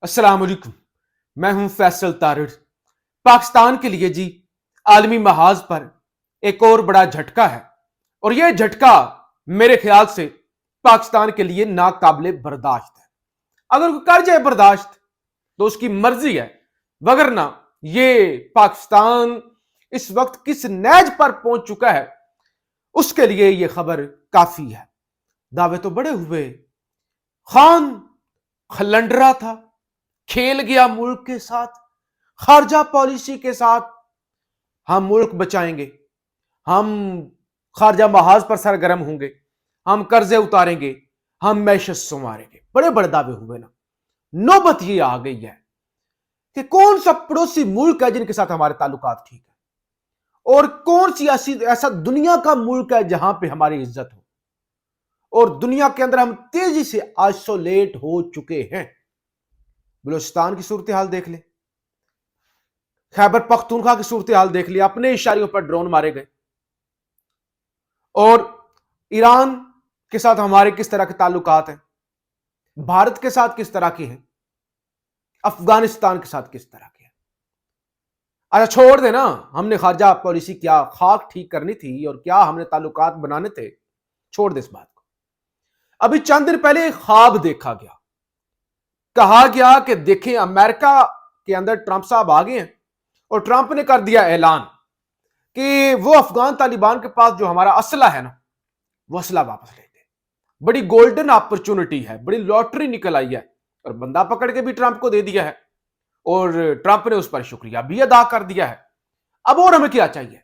السلام علیکم، میں ہوں فیصل تارڑ۔ پاکستان کے لیے عالمی محاذ پر ایک اور بڑا جھٹکا ہے، اور یہ جھٹکا میرے خیال سے پاکستان کے لیے ناقابل برداشت ہے۔ اگر کوئی کر جائے برداشت تو اس کی مرضی ہے، وگرنہ یہ پاکستان اس وقت کس نیج پر پہنچ چکا ہے اس کے لیے یہ خبر کافی ہے۔ دعوے تو بڑے ہوئے، خان خلنڈرا تھا، کھیل گیا ملک کے ساتھ، خارجہ پالیسی کے ساتھ ہم ملک بچائیں گے، ہم خارجہ محاذ پر سرگرم ہوں گے، ہم قرضے اتاریں گے، ہم معیشت سنواریں گے۔ بڑے بڑے دعوے ہوئے نا۔ نوبت یہ آ گئی ہے کہ کون سا پڑوسی ملک ہے جن کے ساتھ ہمارے تعلقات ٹھیک ہے، اور کون سی ایسا دنیا کا ملک ہے جہاں پہ ہماری عزت ہو، اور دنیا کے اندر ہم تیزی سے آئسولیٹ ہو چکے ہیں۔ بلوچستان کی صورتحال دیکھ لیں، خیبر پختونخوا کی صورتحال دیکھ لیں، اپنے اشاریوں پر ڈرون مارے گئے، اور ایران کے ساتھ ہمارے کس طرح کے تعلقات ہیں، بھارت کے ساتھ کس طرح کے ہیں، افغانستان کے ساتھ کس طرح کے ہیں۔ اچھا چھوڑ دیں نا، ہم نے خارجہ پالیسی کیا خاک ٹھیک کرنی تھی اور کیا ہم نے تعلقات بنانے تھے، چھوڑ دیں اس بات کو۔ ابھی چند دن پہلے ایک خواب دیکھا گیا، کہا گیا کہ دیکھیں امریکہ کے اندر ٹرمپ صاحب آ گئے ہیں، اور ٹرمپ نے کر دیا اعلان کہ وہ افغان طالبان کے پاس جو ہمارا اسلحہ ہے نا، وہ اسلحہ واپس لے دے۔ بڑی گولڈن اپرچونٹی ہے، بڑی لاٹری نکل آئی ہے، اور بندہ پکڑ کے بھی ٹرمپ کو دے دیا ہے، اور ٹرمپ نے اس پر شکریہ بھی ادا کر دیا ہے۔ اب اور ہمیں کیا چاہیے؟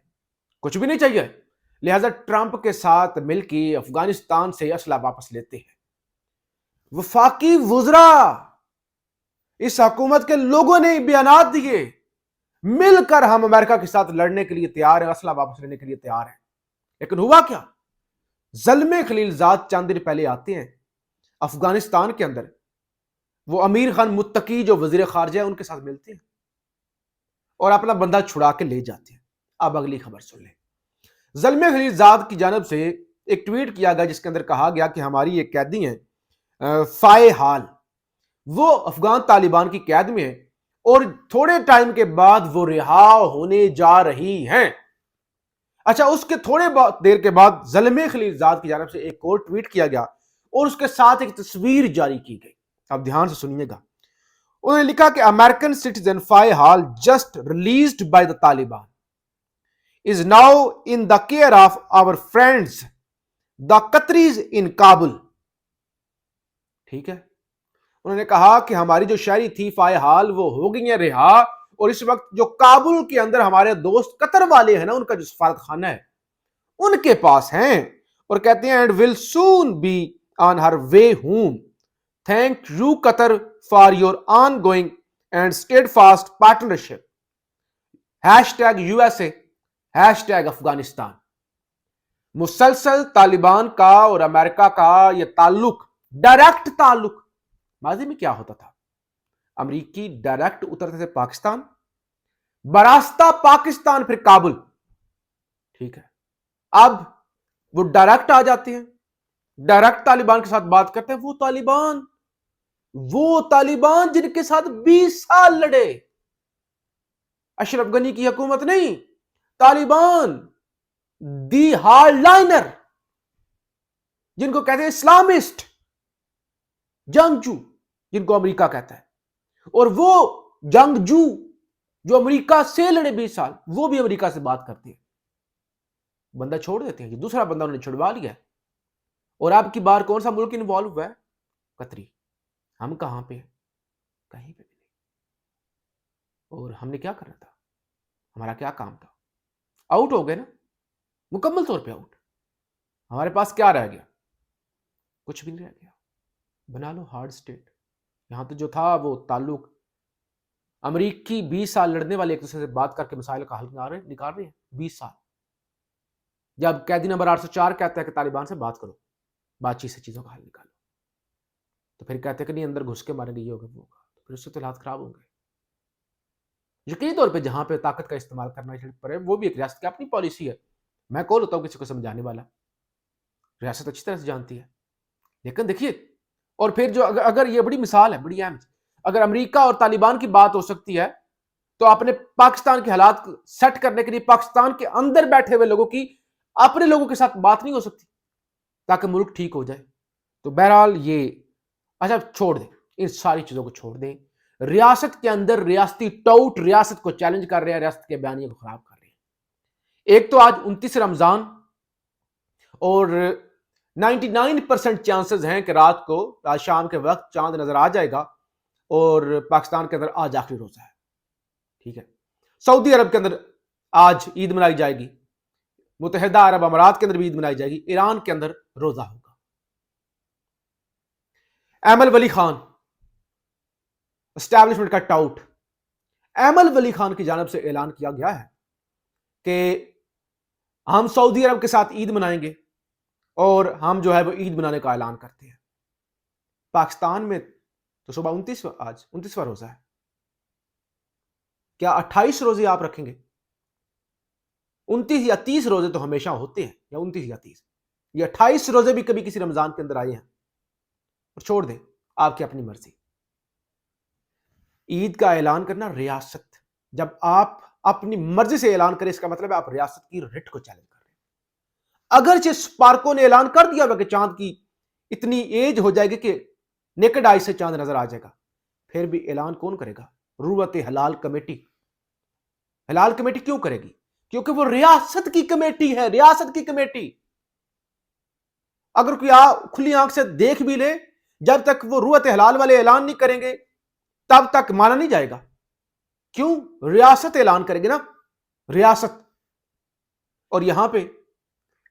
کچھ بھی نہیں چاہیے۔ لہذا ٹرمپ کے ساتھ مل کے افغانستان سے اسلحہ واپس لیتے ہیں۔ وفاقی وزراء، اس حکومت کے لوگوں نے بیانات دیے، مل کر ہم امریکہ کے ساتھ لڑنے کے لیے تیار ہیں، اسلحہ واپس لینے کے لیے تیار ہیں۔ لیکن ہوا کیا؟ زلمے خلیلزاد چند دن پہلے آتے ہیں افغانستان کے اندر، وہ امیر خان متقی جو وزیر خارجہ ہیں ان کے ساتھ ملتے ہیں، اور اپنا بندہ چھڑا کے لے جاتے ہیں۔ اب اگلی خبر سن لیں۔ زلمے خلیلزاد کی جانب سے ایک ٹویٹ کیا گیا جس کے اندر کہا گیا کہ ہماری ایک قیدی ہیں فائے حال، وہ افغان طالبان کی قید میں ہیں، اور تھوڑے ٹائم کے بعد وہ رہا ہونے جا رہی ہیں۔ اچھا، اس کے تھوڑے دیر کے بعد زلمے خلیلزاد کی جانب سے ایک اور ٹویٹ کیا گیا، اور اس کے ساتھ ایک تصویر جاری کی گئی۔ اب دھیان سے سنیے گا۔ انہوں نے لکھا کہ امریکن سٹیزن فائے حال just released by the Taliban is now in the care of our friends the Qataris in Kabul. ٹھیک ہے، انہوں نے کہا کہ ہماری جو شہری تھی فائے حال وہ ہو گئی ہیں رہا، اور اس وقت جو کابل کے اندر ہمارے دوست قطر والے ہیں نا، ان کا جو سفارت خانہ ہے ان کے پاس ہیں، اور کہتے ہیں and will soon be on her way home. Thank you Qatar for your ongoing and steadfast partnership. #USA #Afghanistan. مسلسل طالبان کا اور امریکہ کا یہ تعلق، ڈائریکٹ تعلق، ماضی میں کیا ہوتا تھا؟ امریکی ڈائریکٹ اترتے تھے پاکستان، براستہ پاکستان پھر کابل۔ ٹھیک ہے، اب وہ ڈائریکٹ آ جاتے ہیں، ڈائریکٹ طالبان کے ساتھ بات کرتے ہیں۔ وہ طالبان جن کے ساتھ 20 سال لڑے، اشرف غنی کی حکومت نہیں، طالبان، دی ہارڈ لائنر، جن کو کہتے ہیں اسلامسٹ، جنگجو جن کو امریکہ کہتا ہے، اور وہ جنگجو جو امریکہ سے لڑے 20 سال، وہ بھی امریکہ سے بات کرتے ہیں۔ بندہ چھوڑ دیتے ہیں، یہ دوسرا بندہ انہوں نے چھڑوا لیا ہے، اور آپ کی بار کون سا ملک انوالو ہوا ہے؟ قطری۔ ہم کہاں پہ ہیں؟ کہیں پہ بھی نہیں۔ اور ہم نے کیا کرنا تھا؟ ہمارا کیا کام تھا؟ آؤٹ ہو گئے نا، مکمل طور پہ آؤٹ۔ ہمارے پاس کیا رہ گیا؟ کچھ بھی نہیں رہ گیا۔ بنا لو ہارڈ سٹیٹ۔ یہاں تو جو تھا وہ تعلق، امریکی 20 سال لڑنے والے ایک دوسرے سے بات کر کے مسائل کا حل نکال رہے ہیں۔ 20 سال جب قیدی نمبر 804 کہتا ہے کہ طالبان سے بات کرو، بات چیت سے چیزوں کا حل نکالو، تو پھر کہتے ہیں کہ نہیں اندر گھس کے مارے گے، یہ ہوگا وہ ہوگا، تو پھر اس سے تو حالات خراب ہوں گے۔ یقینی طور پہ جہاں پہ طاقت کا استعمال کرنا پڑے، وہ بھی ایک ریاست کی اپنی پالیسی ہے۔ میں کون ہوتا ہوں کسی کو سمجھانے والا؟ ریاست اچھی طرح سے جانتی ہے۔ لیکن دیکھیے، اور پھر جو اگر یہ بڑی مثال ہے، بڑی اہم، اگر امریکہ اور طالبان کی بات ہو سکتی ہے تو اپنے پاکستان کے حالات سیٹ کرنے کے لیے پاکستان کے اندر بیٹھے ہوئے لوگوں کی اپنے لوگوں کے ساتھ بات نہیں ہو سکتی تاکہ ملک ٹھیک ہو جائے؟ تو بہرحال یہ اچھا چھوڑ دیں، ان ساری چیزوں کو چھوڑ دیں. ریاست کے اندر ریاستی ٹاؤٹ ریاست کو چیلنج کر رہے ہیں، ریاست کے بیانیے کو خراب کر رہے ہیں. ایک تو آج 29 رمضان اور 99% چانسز ہیں کہ رات کو آج شام کے وقت چاند نظر آ جائے گا اور پاکستان کے اندر آج آخری روزہ ہے. ٹھیک ہے، سعودی عرب کے اندر آج عید منائی جائے گی، متحدہ عرب امارات کے اندر بھی عید منائی جائے گی، ایران کے اندر روزہ ہوگا. ایمل ولی خان اسٹیبلشمنٹ کا ٹاؤٹ، ایمل ولی خان کی جانب سے اعلان کیا گیا ہے کہ ہم سعودی عرب کے ساتھ عید منائیں گے اور ہم جو ہے وہ عید منانے کا اعلان کرتے ہیں. پاکستان میں تو صبح 29واں روزہ ہے، کیا 28 روزے آپ رکھیں گے؟ 29 یا 30 روزے تو ہمیشہ ہوتے ہیں، یا 29 یا 30، یہ 28 روزے بھی کبھی کسی رمضان کے اندر آئے ہیں. اور چھوڑ دیں، آپ کی اپنی مرضی. عید کا اعلان کرنا ریاست، جب آپ اپنی مرضی سے اعلان کریں اس کا مطلب ہے آپ ریاست کی رٹ کو چیلنج کر رہے ہیں. اگرچہ سپارکو نے اعلان کر دیا کہ چاند کی اتنی ایج ہو جائے گی کہ نیکڈ آئی سے چاند نظر آ جائے گا، پھر بھی اعلان کون کرے گا؟ روت حلال کمیٹی. حلال کمیٹی کیوں کرے گی؟ کیونکہ وہ ریاست کی کمیٹی ہے، ریاست کی کمیٹی. اگر کوئی کھلی آنکھ سے دیکھ بھی لے، جب تک وہ روت حلال والے اعلان نہیں کریں گے تب تک مانا نہیں جائے گا. کیوں؟ ریاست اعلان کرے گی نا، ریاست. اور یہاں پہ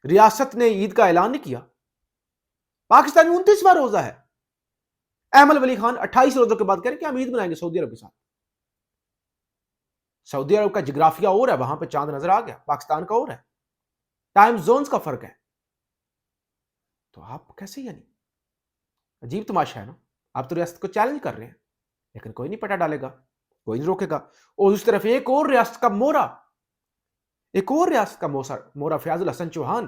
ریاست نے عید کا اعلان نہیں کیا. پاکستان میں 29واں روزہ ہے، ایمل ولی خان 28 روزوں کے بعد کہہ رہے کہ ہم عید منائیں گے سعودی عرب کے ساتھ. سعودی عرب کا جغرافیہ اور ہے، وہاں پہ چاند نظر آ گیا، پاکستان کا اور ہے، ٹائم زونز کا فرق ہے. تو آپ کیسے، یعنی عجیب تماشا ہے نا. آپ تو ریاست کو چیلنج کر رہے ہیں لیکن کوئی نہیں پٹا ڈالے گا، کوئی نہیں روکے گا. اور اس طرف ایک اور ریاست کا مورا فیاض الحسن چوہان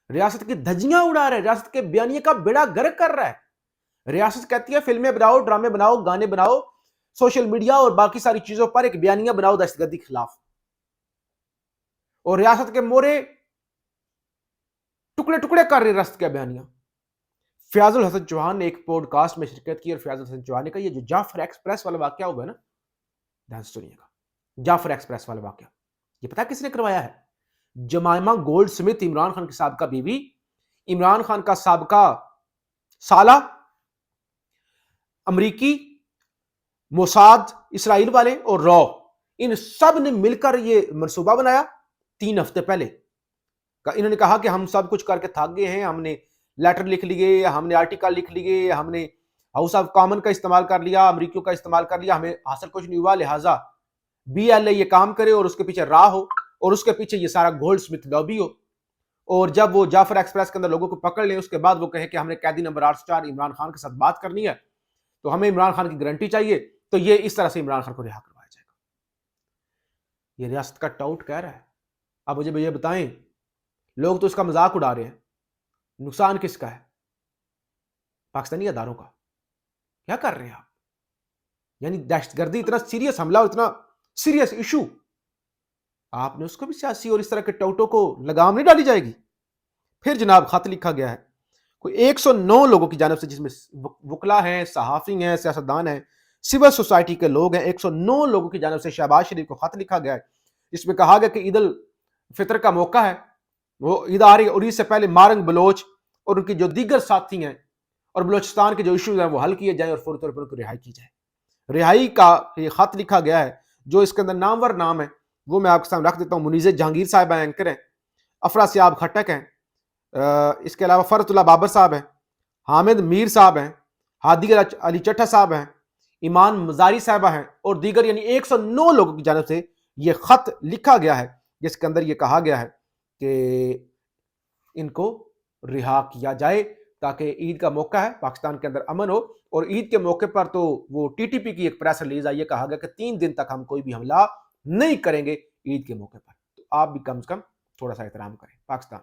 ریاست کی دھجیاں اڑا رہا ہے، ریاست کے بیانیے کا بیڑا گرک کر رہا ہے. ریاست کہتی ہے فلمیں بناؤ، ڈرامے بناؤ، گانے بناؤ، سوشل میڈیا اور باقی ساری چیزوں پر ایک بیانیہ بناؤ دہشت گردی کے خلاف. اور ریاست کے مورے ٹکڑے ٹکڑے کر رہے ریاست کا بیانیہ. فیاض الحسن چوہان نے ایک پوڈ کاسٹ میں شرکت کی اور فیاض الحسن چوہان نے کہا یہ جو جعفر ایکسپریس والا واقعہ ہوا ہے نا، دھیان سے سنیے گا، جعفر ایکسپریس والا واقعہ یہ پتا کس نے کروایا ہے؟ Jemima gold Smith, Imran Khan کی سابقہ بیوی، عمران خان کا سابقہ سالہ، امریکی، موساد، اسرائیل والے اور رو، ان سب نے مل کر یہ منصوبہ بنایا 3 ہفتے پہلے. انہوں نے کہا کہ ہم سب کچھ کر کے تھک گئے ہیں، ہم نے لیٹر لکھ لیے، ہم نے آرٹیکل لکھ لیے، ہم نے ہاؤس آف کامن کا استعمال کر لیا، امریکیوں کا استعمال کر لیا، ہمیں حاصل کچھ نہیں ہوا، لہٰذا BLA یہ کام کرے اور اس کے پیچھے راہ ہو اور اس کے پیچھے یہ سارا گولڈ سمتھ لابی ہو. اور جب وہ جعفر ایکسپریس کے اندر لوگوں کو پکڑ لیں اس کے بعد وہ کہے کہ ہم نے قیدی نمبر 8 عمران خان کے ساتھ بات کرنی ہے تو ہمیں عمران خان کی گارنٹی چاہیے، تو یہ اس طرح سے عمران خان کو رہا کروایا جائے گا. یہ ریاست کا ٹاؤٹ کہہ رہا ہے. اب مجھے یہ بتائیں، لوگ تو اس کا مذاق اڑا رہے ہیں، نقصان کس کا ہے؟ پاکستانی اداروں کا. کیا کر رہے ہیں آپ؟ یعنی دہشت گردی اتنا سیریس حملہ، اتنا سیریس ایشو، آپ نے اس کو بھی سیاسی اور اس طرح کے ٹاؤٹوں کو لگام نہیں ڈالی جائے گی؟ پھر جناب خط لکھا گیا ہے کوئی 109 لوگوں کی جانب سے، جس میں وکلا ہیں، صحافی ہیں، سیاستدان ہیں، سول سوسائٹی کے لوگ ہیں. 109 لوگوں کی جانب سے شہباز شریف کو خط لکھا گیا ہے جس میں کہا گیا کہ عید الفطر کا موقع ہے، وہ عید آ رہی ہے اور عید سے پہلے مارنگ بلوچ اور ان کی جو دیگر ساتھی ہیں اور بلوچستان کے جو ایشوز ہیں وہ حل کیے جائیں اور فوری طور پر ان کو رہائی کی جائے. رہائی کا یہ خط لکھا گیا ہے. جو اس کے اندر نامور نام ہے وہ میں آپ کے سامنے رکھ دیتا ہوں. منیزہ جہانگیر صاحب ہیں، اینکر ہیں. افرا سیاب کھٹک ہیں، اس کے علاوہ فرت اللہ بابر صاحب ہیں، حامد میر صاحب ہیں، ہادی علی چٹھا صاحب ہیں، ایمان مزاری صاحبہ ہیں اور دیگر، یعنی 109 لوگوں کی جانب سے یہ خط لکھا گیا ہے جس کے اندر یہ کہا گیا ہے کہ ان کو رہا کیا جائے تاکہ عید کا موقع ہے، پاکستان کے اندر امن ہو. اور عید کے موقع پر تو وہ TTP کی ایک پریس ریلیز آئی ہے، کہا گیا کہ 3 دن تک ہم کوئی بھی حملہ نہیں کریں گے عید کے موقع پر. تو آپ بھی کم سے کم تھوڑا سا احترام کریں. پاکستان